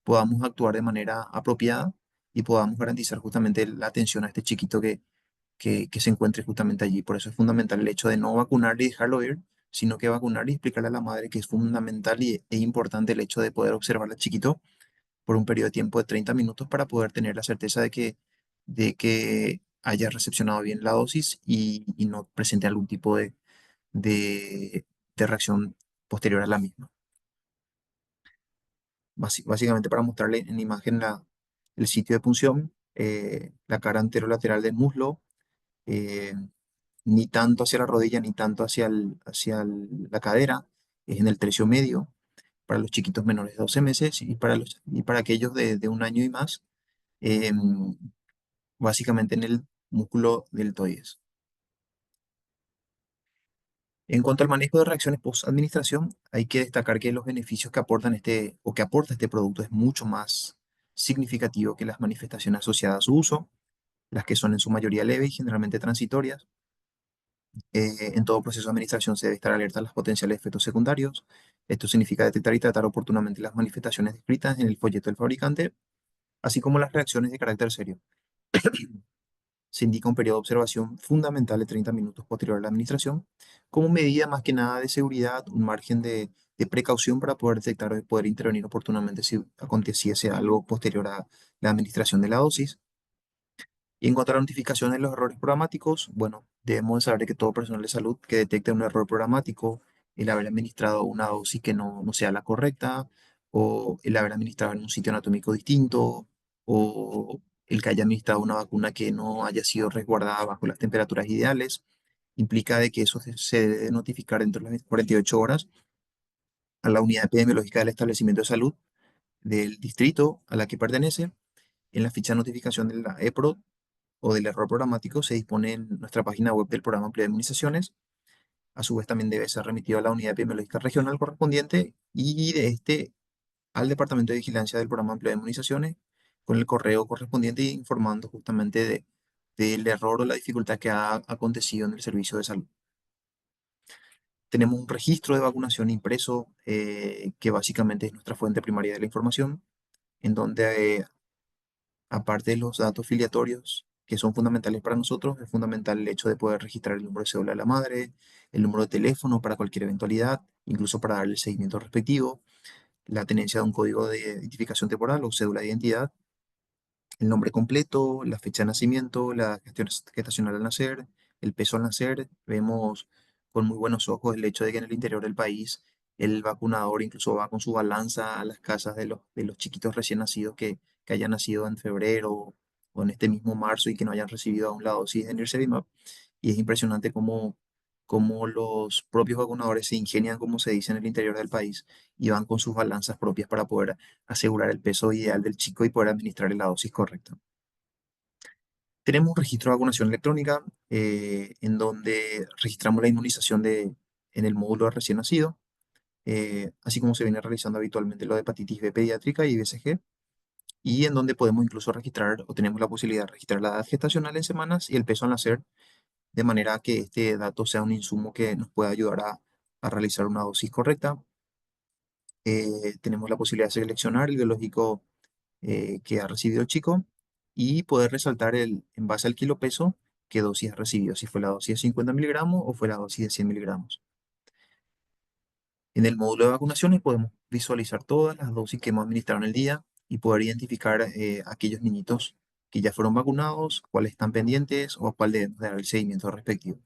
podamos actuar de manera apropiada y podamos garantizar justamente la atención a este chiquito que se encuentre justamente allí. Por eso es fundamental el hecho de no vacunar y dejarlo ir, sino que vacunar y explicarle a la madre que es fundamental e importante el hecho de poder observar al chiquito por un periodo de tiempo de 30 minutos para poder tener la certeza de que haya recepcionado bien la dosis y no presente algún tipo de, de reacción posterior a la misma. Básicamente para mostrarle en imagen el sitio de punción, la cara anterolateral del muslo, eh, ni tanto hacia la rodilla ni tanto la cadera, es en el tercio medio para los chiquitos menores de 12 meses y para aquellos de un año y más, básicamente en el músculo deltoides. En cuanto al manejo de reacciones post-administración, hay que destacar que los beneficios que aportan o que aporta este producto es mucho más significativo que las manifestaciones asociadas a su uso, las que son en su mayoría leves y generalmente transitorias. En todo proceso de administración se debe estar alerta a los potenciales efectos secundarios. Esto significa detectar y tratar oportunamente las manifestaciones descritas en el folleto del fabricante, así como las reacciones de carácter serio. Se indica un periodo de observación fundamental de 30 minutos posterior a la administración, como medida más que nada de seguridad, un margen de precaución para poder detectar o poder intervenir oportunamente si aconteciese algo posterior a la administración de la dosis. Y en cuanto a la notificación de los errores programáticos, bueno, debemos de saber que todo personal de salud que detecte un error programático, el haber administrado una dosis que no sea la correcta, o el haber administrado en un sitio anatómico distinto, o el que haya administrado una vacuna que no haya sido resguardada bajo las temperaturas ideales, implica de que eso se debe notificar dentro de las 48 horas a la unidad epidemiológica del establecimiento de salud del distrito a la que pertenece. En la ficha de notificación de la EPRO o del error programático se dispone en nuestra página web del programa Amplio de Inmunizaciones. A su vez, también debe ser remitido a la unidad epidemiológica regional correspondiente y de este al Departamento de Vigilancia del programa Amplio de Inmunizaciones con el correo correspondiente informando justamente del error o la dificultad que ha acontecido en el servicio de salud. Tenemos un registro de vacunación impreso que básicamente es nuestra fuente primaria de la información, en donde aparte de los datos filiatorios que son fundamentales para nosotros, es fundamental el hecho de poder registrar el número de cédula de la madre, el número de teléfono para cualquier eventualidad, incluso para darle el seguimiento respectivo, la tenencia de un código de identificación temporal o cédula de identidad, el nombre completo, la fecha de nacimiento, la gestión gestacional al nacer, el peso al nacer. Vemos con muy buenos ojos el hecho de que en el interior del país el vacunador incluso va con su balanza a las casas de los chiquitos recién nacidos que hayan nacido en febrero o en este mismo marzo y que no hayan recibido aún la dosis de Nirsevimab. Y es impresionante cómo los propios vacunadores se ingenian, como se dice en el interior del país, y van con sus balanzas propias para poder asegurar el peso ideal del chico y poder administrarle la dosis correcta. Tenemos un registro de vacunación electrónica en donde registramos la inmunización en el módulo de recién nacido, así como se viene realizando habitualmente lo de hepatitis B pediátrica y BCG, y en donde podemos incluso registrar o tenemos la posibilidad de registrar la edad gestacional en semanas y el peso al nacer, de manera que este dato sea un insumo que nos pueda ayudar a realizar una dosis correcta. Tenemos la posibilidad de seleccionar el biológico que ha recibido el chico y poder resaltar en base al kilo peso qué dosis ha recibido, si fue la dosis de 50 miligramos o fue la dosis de 100 miligramos. En el módulo de vacunaciones podemos visualizar todas las dosis que hemos administrado en el día y poder identificar aquellos niñitos que ya fueron vacunados, cuáles están pendientes o a cuál debemos dar el seguimiento respectivo.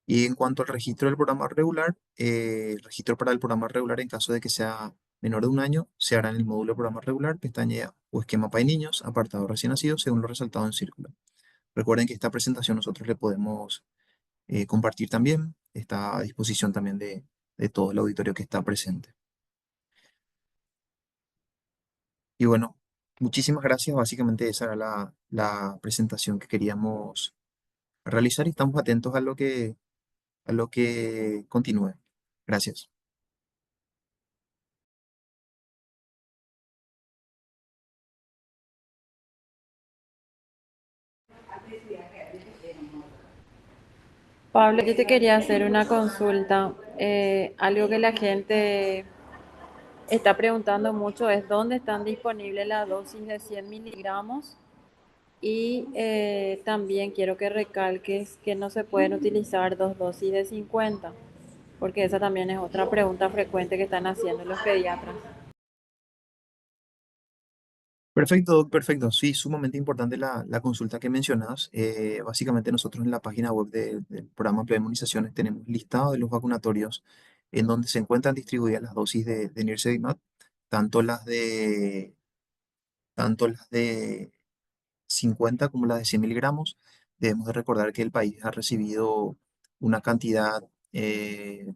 Y en cuanto al registro del programa regular, el registro para el programa regular en caso de que sea menor de un año, se hará en el módulo de programa regular, pestaña o esquema para niños, apartado recién nacido, según lo resaltado en círculo. Recuerden que esta presentación nosotros le podemos compartir también, está a disposición también de todo el auditorio que está presente. Y bueno, muchísimas gracias. Básicamente esa era la presentación que queríamos realizar y estamos atentos a lo que continúe. Gracias. Pablo, yo te quería hacer una consulta. Algo que la gente está preguntando mucho es dónde están disponibles las dosis de 100 miligramos y también quiero que recalques que no se pueden utilizar dos dosis de 50, porque esa también es otra pregunta frecuente que están haciendo los pediatras. Perfecto, Doc, perfecto. Sí, sumamente importante la consulta que mencionas. Básicamente nosotros en la página web del programa de inmunizaciones tenemos listado de los vacunatorios en donde se encuentran distribuidas las dosis de Nirsevimab, tanto las de, tanto las de 50 como las de 100 miligramos. Debemos de recordar que el país ha recibido una cantidad de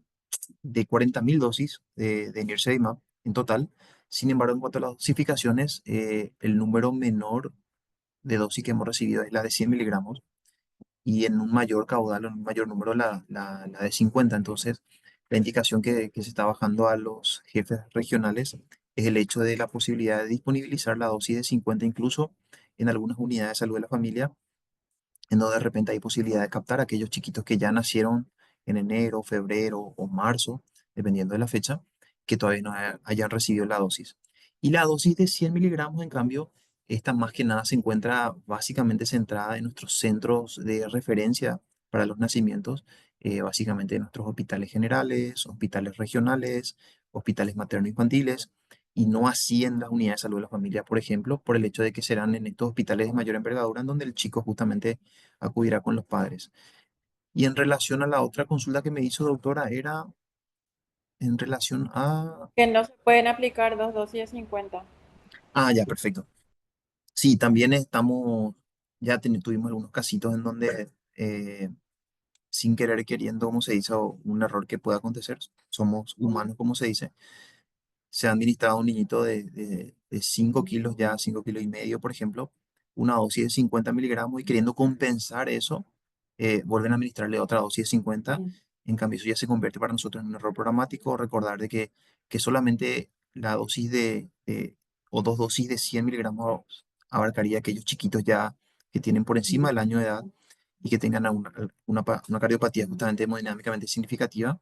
40.000 dosis de Nirsevimab en total. Sin embargo, en cuanto a las dosificaciones, el número menor de dosis que hemos recibido es la de 100 miligramos y en un mayor caudal, en un mayor número, la de 50. Entonces, la indicación que se está bajando a los jefes regionales es el hecho de la posibilidad de disponibilizar la dosis de 50 incluso en algunas unidades de salud de la familia en donde de repente hay posibilidad de captar a aquellos chiquitos que ya nacieron en enero, febrero o marzo, dependiendo de la fecha, que todavía no hayan recibido la dosis. Y la dosis de 100 miligramos, en cambio, esta más que nada se encuentra básicamente centrada en nuestros centros de referencia para los nacimientos, básicamente en nuestros hospitales generales, hospitales regionales, hospitales materno-infantiles, y no así en las unidades de salud de la familia, por ejemplo, por el hecho de que serán en estos hospitales de mayor envergadura en donde el chico justamente acudirá con los padres. Y en relación a la otra consulta que me hizo, doctora, era en relación a... Que no se pueden aplicar dos dosis de 50. Ah, ya, perfecto. Sí, también estamos, ya tuvimos algunos casitos en donde, sin querer queriendo, como se dice, o un error que pueda acontecer, somos humanos, como se dice, se ha administrado a un niñito de 5 kilos, ya 5 kilos y medio, por ejemplo, una dosis de 50 miligramos y queriendo compensar eso, vuelven a administrarle otra dosis de 50. En cambio, eso ya se convierte para nosotros en un error programático. Recordar de que solamente la dosis o dos dosis de 100 miligramos abarcaría a aquellos chiquitos ya que tienen por encima del año de edad y que tengan una cardiopatía justamente hemodinámicamente significativa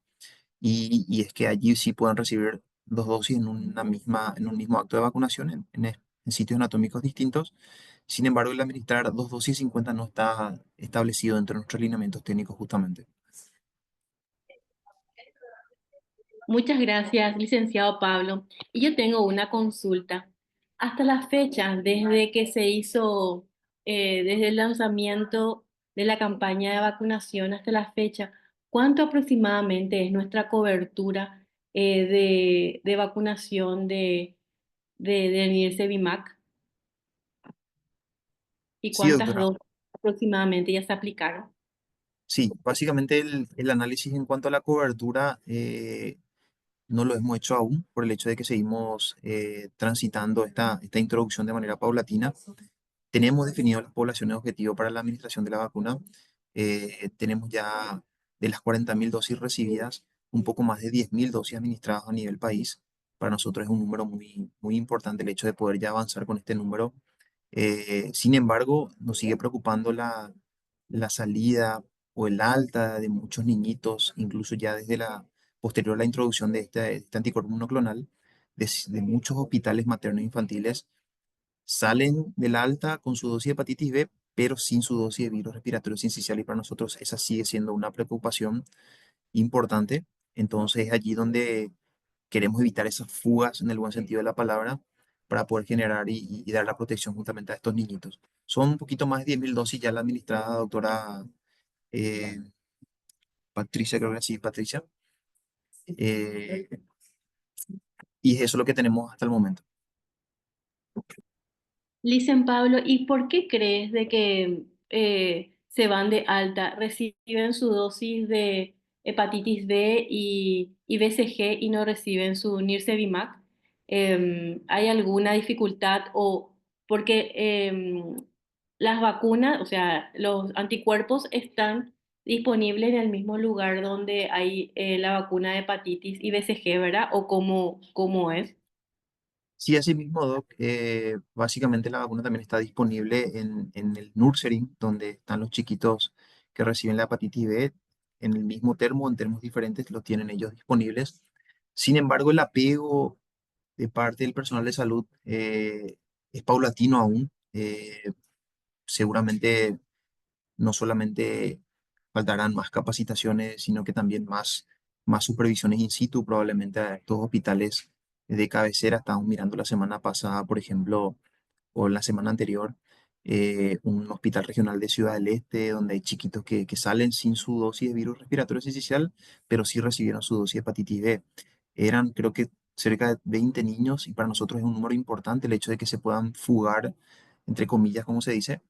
y es que allí sí pueden recibir dos dosis en un mismo acto de vacunación en sitios anatómicos distintos. Sin embargo, el administrar dos dosis 50 no está establecido dentro de nuestros lineamientos técnicos justamente. Muchas gracias, licenciado Pablo. Y yo tengo una consulta. Hasta la fecha, desde que se hizo, desde el lanzamiento de la campaña de vacunación hasta la fecha, ¿cuánto aproximadamente es nuestra cobertura de vacunación de Nirsevimab? ¿Y Sí, cuántas doctora. dosis aproximadamente ya se aplicaron? Sí, básicamente el análisis en cuanto a la cobertura no lo hemos hecho aún por el hecho de que seguimos transitando esta introducción de manera paulatina. Tenemos definido las poblaciones objetivo para la administración de la vacuna. Tenemos ya de las 40.000 dosis recibidas, un poco más de 10.000 dosis administradas a nivel país. Para nosotros es un número muy, muy importante el hecho de poder ya avanzar con este número. Sin embargo, nos sigue preocupando la salida o el alta de muchos niñitos, incluso ya desde la posterior a la introducción de este anticuerpo monoclonal, de muchos hospitales maternos infantiles salen del alta con su dosis de hepatitis B, pero sin su dosis de virus respiratorio sincicial y para nosotros esa sigue siendo una preocupación importante. Entonces es allí donde queremos evitar esas fugas en el buen sentido de la palabra para poder generar y dar la protección justamente a estos niñitos. Son un poquito más de 10.000 dosis ya la administrada, doctora eh, Patricia, creo que sí, Patricia. Eh, y eso es lo que tenemos hasta el momento. Licen Pablo, ¿y por qué crees de que se van de alta, reciben su dosis de hepatitis B y BCG y no reciben su Nirsevimab? ¿Hay alguna dificultad o porque las vacunas, o sea, los anticuerpos están disponibles en el mismo lugar donde hay la vacuna de hepatitis y BCG, ¿verdad? ¿O cómo es? Sí, así mismo, Doc. Básicamente la vacuna también está disponible en el nursery, donde están los chiquitos que reciben la hepatitis B. En el mismo termo, en termos diferentes, lo tienen ellos disponibles. Sin embargo, el apego de parte del personal de salud es paulatino aún. Seguramente no solamente faltarán más capacitaciones, sino que también más supervisiones in situ, probablemente a estos hospitales de cabecera. Estábamos mirando la semana pasada, por ejemplo, o la semana anterior, un hospital regional de Ciudad del Este, donde hay chiquitos que salen sin su dosis de virus respiratorio sincicial, pero sí recibieron su dosis de hepatitis B. Eran, creo que, cerca de 20 niños, y para nosotros es un número importante el hecho de que se puedan fugar, entre comillas, como se dice,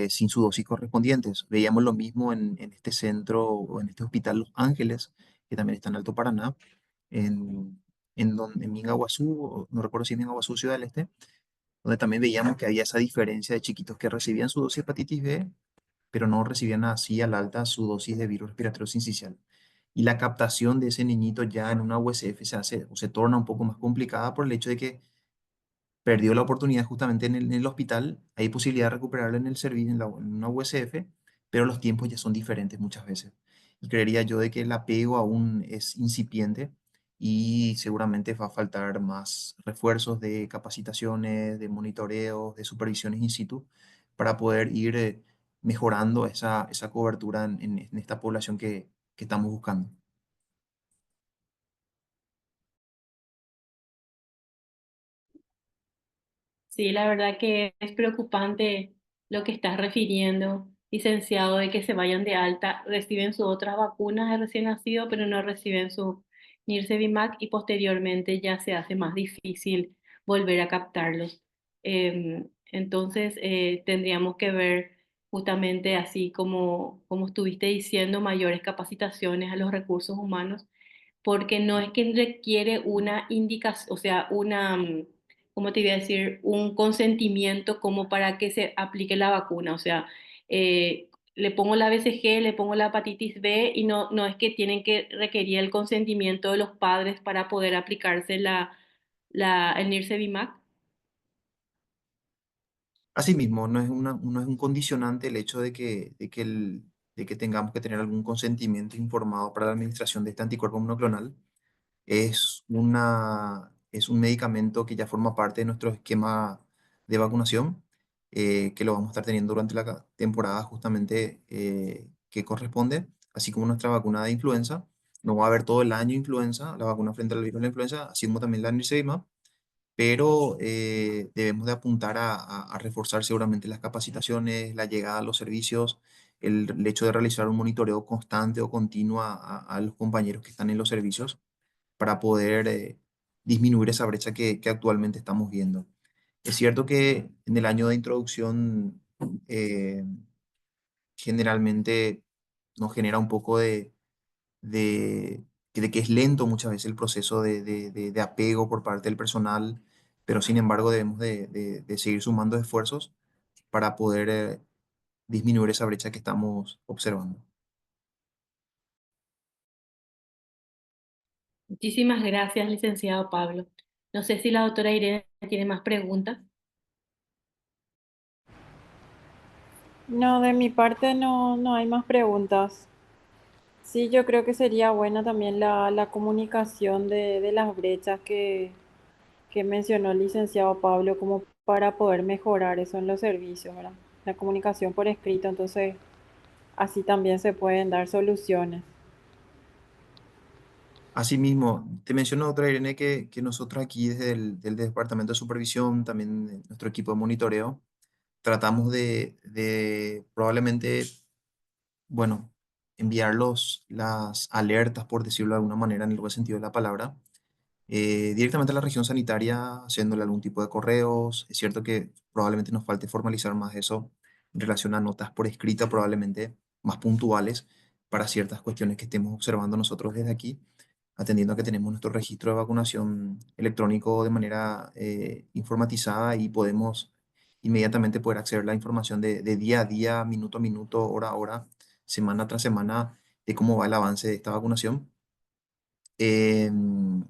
sin su dosis correspondientes. Veíamos lo mismo en este centro o en este hospital Los Ángeles, que también está en Alto Paraná, en Mingaguazú, no recuerdo si es Mingaguazú, Ciudad del Este, donde también veíamos que había esa diferencia de chiquitos que recibían su dosis de hepatitis B, pero no recibían así al alta su dosis de virus respiratorio sincicial. Y la captación de ese niñito ya en una USF se hace o se torna un poco más complicada por el hecho de que perdió la oportunidad justamente en el hospital. Hay posibilidad de recuperarlo en el servicio, en una USF, pero los tiempos ya son diferentes muchas veces. Y creería yo de que el apego aún es incipiente y seguramente va a faltar más refuerzos de capacitaciones, de monitoreos, de supervisiones in situ para poder ir mejorando esa cobertura en esta población que estamos buscando. Sí, la verdad que es preocupante lo que estás refiriendo, licenciado, de que se vayan de alta, reciben sus otras vacunas de recién nacido, pero no reciben su Nirsevimab y posteriormente ya se hace más difícil volver a captarlos. Entonces, tendríamos que ver justamente así como estuviste diciendo, mayores capacitaciones a los recursos humanos porque no es que requiere una indicación, o sea, ¿cómo te iba a decir? Un consentimiento como para que se aplique la vacuna, o sea, le pongo la BCG, le pongo la hepatitis B y no es que tienen que requerir el consentimiento de los padres para poder aplicarse el Nirsevimab. Asimismo, no es un condicionante el hecho de que tengamos que tener algún consentimiento informado para la administración de este anticuerpo monoclonal. Es un medicamento que ya forma parte de nuestro esquema de vacunación, que lo vamos a estar teniendo durante la temporada justamente que corresponde, así como nuestra vacuna de influenza. No va a haber todo el año influenza, la vacuna frente al virus de la influenza, así como también la nirsevimab, pero debemos de apuntar a reforzar seguramente las capacitaciones, la llegada a los servicios, el hecho de realizar un monitoreo constante o continuo a los compañeros que están en los servicios para poder disminuir esa brecha que actualmente estamos viendo. Es cierto que en el año de introducción generalmente nos genera un poco de, de que es lento muchas veces el proceso de apego por parte del personal, pero sin embargo debemos de seguir sumando esfuerzos para poder disminuir esa brecha que estamos observando. Muchísimas gracias, licenciado Pablo. No sé si la doctora Irene tiene más preguntas. No, de mi parte no hay más preguntas. Sí, yo creo que sería buena también la comunicación de las brechas que mencionó el licenciado Pablo como para poder mejorar eso en los servicios, ¿verdad? La comunicación por escrito, entonces así también se pueden dar soluciones. Asimismo, te menciono otra, Irene, que nosotros aquí desde del Departamento de Supervisión, también nuestro equipo de monitoreo, tratamos de probablemente, bueno, enviar las alertas, por decirlo de alguna manera, en el buen sentido de la palabra, directamente a la región sanitaria, haciéndole algún tipo de correos. Es cierto que probablemente nos falte formalizar más eso en relación a notas por escrita, probablemente más puntuales para ciertas cuestiones que estemos observando nosotros desde aquí, atendiendo a que tenemos nuestro registro de vacunación electrónico de manera informatizada y podemos inmediatamente poder acceder a la información de día a día, minuto a minuto, hora a hora, semana tras semana, de cómo va el avance de esta vacunación. Em,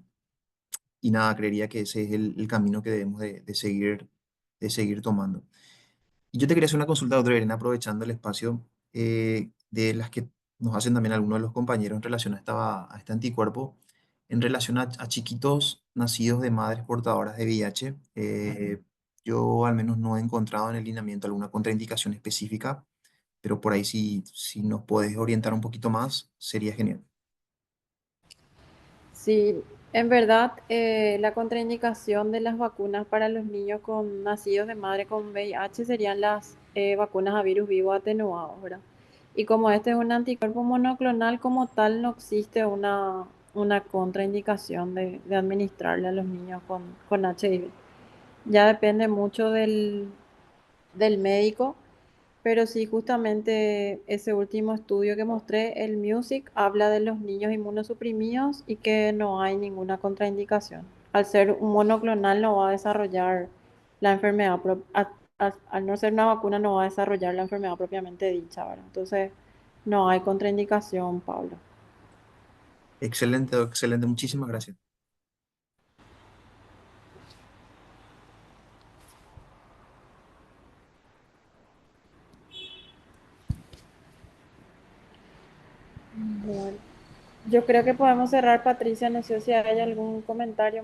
y nada, creería que ese es el camino que debemos de seguir tomando. Y yo te quería hacer una consulta, otra vez, aprovechando el espacio de las que nos hacen también algunos de los compañeros en relación a este anticuerpo, en relación a chiquitos nacidos de madres portadoras de VIH. Yo al menos no he encontrado en el lineamiento alguna contraindicación específica, pero por ahí si nos puedes orientar un poquito más, sería genial. Sí, en verdad, la contraindicación de las vacunas para los niños con nacidos de madre con VIH serían las vacunas a virus vivo atenuado, ¿verdad? Y como este es un anticuerpo monoclonal como tal, no existe una contraindicación de administrarle a los niños con HIV. Ya depende mucho del médico, pero sí, justamente ese último estudio que mostré, el MUSIC, habla de los niños inmunosuprimidos y que no hay ninguna contraindicación. Al ser un monoclonal no va a desarrollar la enfermedad, al no ser una vacuna no va a desarrollar la enfermedad propiamente dicha, ¿verdad? Entonces, no hay contraindicación, Pablo. Excelente, excelente, muchísimas gracias. Bueno, yo creo que podemos cerrar, Patricia. No sé si hay algún comentario.